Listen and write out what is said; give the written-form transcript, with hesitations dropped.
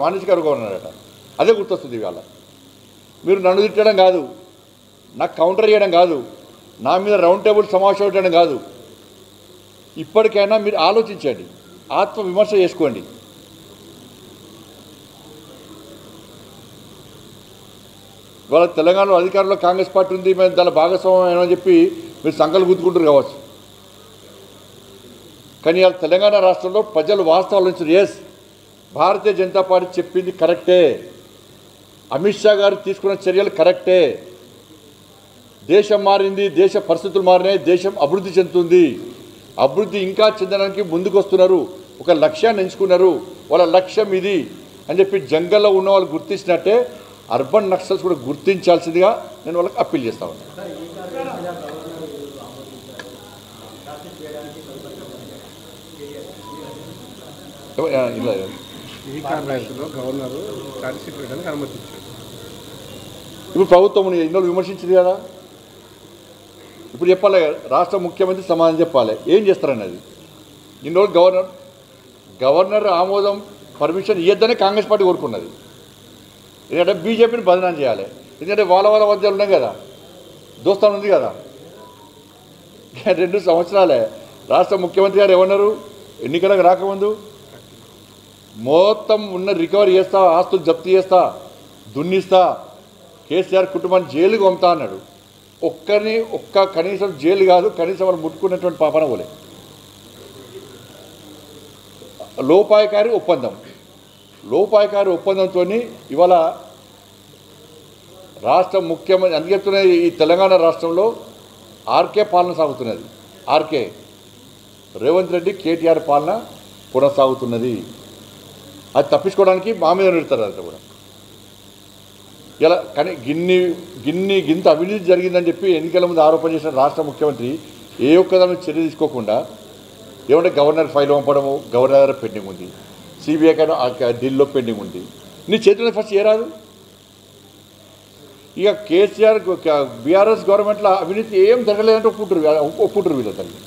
వాణిజ్యకారు governor అదే గుర్తొస్తుంది ఇవాళ. మీరు నన్ను తిట్టడం కాదు, నాకు కౌంటర్ చేయడం కాదు, నా మీద రౌండ్ టేబుల్ సమావేశం పెట్టడం కాదు. ఇప్పటికైనా మీరు ఆలోచించండి, ఆత్మ విమర్శ చేసుకోండి. ఇవాళ తెలంగాణలో అధికారంలో కాంగ్రెస్ పార్టీ ఉంది, మేము దాని భాగస్వామ్యం అని చెప్పి మీరు సంకలు గుర్తుకుంటారు కావచ్చు. కానీ ఇవాళ తెలంగాణ రాష్ట్రంలో ప్రజలు వాస్తవాల నుంచి ఎస్ భారతీయ జనతా పార్టీ చెప్పింది కరెక్టే, అమిత్ షా గారు తీసుకున్న చర్యలు కరెక్టే, దేశం మారింది, దేశ పరిస్థితులు మారినాయి, దేశం అభివృద్ధి చెందుతుంది, అభివృద్ధి ఇంకా చెందడానికి ముందుకు వస్తున్నారు, ఒక లక్ష్యాన్ని ఎంచుకున్నారు, వాళ్ళ లక్ష్యం ఇది అని చెప్పి జంగల్లో ఉన్న వాళ్ళు గుర్తించినట్టే అర్బన్ నక్సల్స్ కూడా గుర్తించాల్సిందిగా నేను వాళ్ళకి అప్పీల్ చేస్తా ఉన్నాను. ఇప్పుడు ప్రభుత్వం ఎన్నో విమర్శించింది కదా, ఇప్పుడు చెప్పాలి, రాష్ట్ర ముఖ్యమంత్రి సమాధానం చెప్పాలి ఏం చేస్తారన్నది. ఇన్ని రోజులు గవర్నర్ ఆమోదం పర్మిషన్ ఇవ్వద్దనే కాంగ్రెస్ పార్టీ కోరుకున్నది. ఎందుకంటే బీజేపీని బదనాం చేయాలి, ఎందుకంటే వాళ్ళ మధ్యలో ఉన్నాయి కదా, దోస్తాను ఉంది కదా. 2 సంవత్సరాలే రాష్ట్ర ముఖ్యమంత్రి గారు ఏమన్నారు, ఎన్నికలకు రాకముందు మొత్తం ఉన్న రికవరీ చేస్తా, ఆస్తులు జప్తు చేస్తా, దున్నిస్తా, కేసీఆర్ కుటుంబాన్ని జైలుకు పంపుతా అన్నాడు. కనీసం జైలు కాదు, కనీసం వాళ్ళు ముట్టుకున్నటువంటి పాపన పోలే. లోపాయకారి ఒప్పందంతో ఇవాళ రాష్ట్ర ముఖ్యమంత్రి అందుకు చెప్తున్నది, ఈ తెలంగాణ రాష్ట్రంలో ఆర్కే పాలన సాగుతున్నది. ఆర్కే రేవంత్ రెడ్డి కేటీఆర్ పాలన కొనసాగుతున్నది. అది తప్పించుకోవడానికి మా మీద నిడతారు. అంతా కూడా ఇలా కానీ గింత అవినీతి జరిగిందని చెప్పి ఎన్నికల ముందు ఆరోపణ చేసిన రాష్ట్ర ముఖ్యమంత్రి ఏ ఒక్కదాని చర్య తీసుకోకుండా ఏమంటే గవర్నర్ ఫైల్ పంపడము, గవర్నర్ దగ్గర పెండింగ్ ఉంది, సిబిఐ కానీ ఢిల్లీలో పెండింగ్ ఉంది, నీ చేతిలో ఫస్ట్ చేయరాదు. ఇక కేసీఆర్ బీఆర్ఎస్ గవర్నమెంట్లో అవినీతి ఏం జరగలేదంటే ఒప్పుకుంటారు వీళ్ళ తల్లి.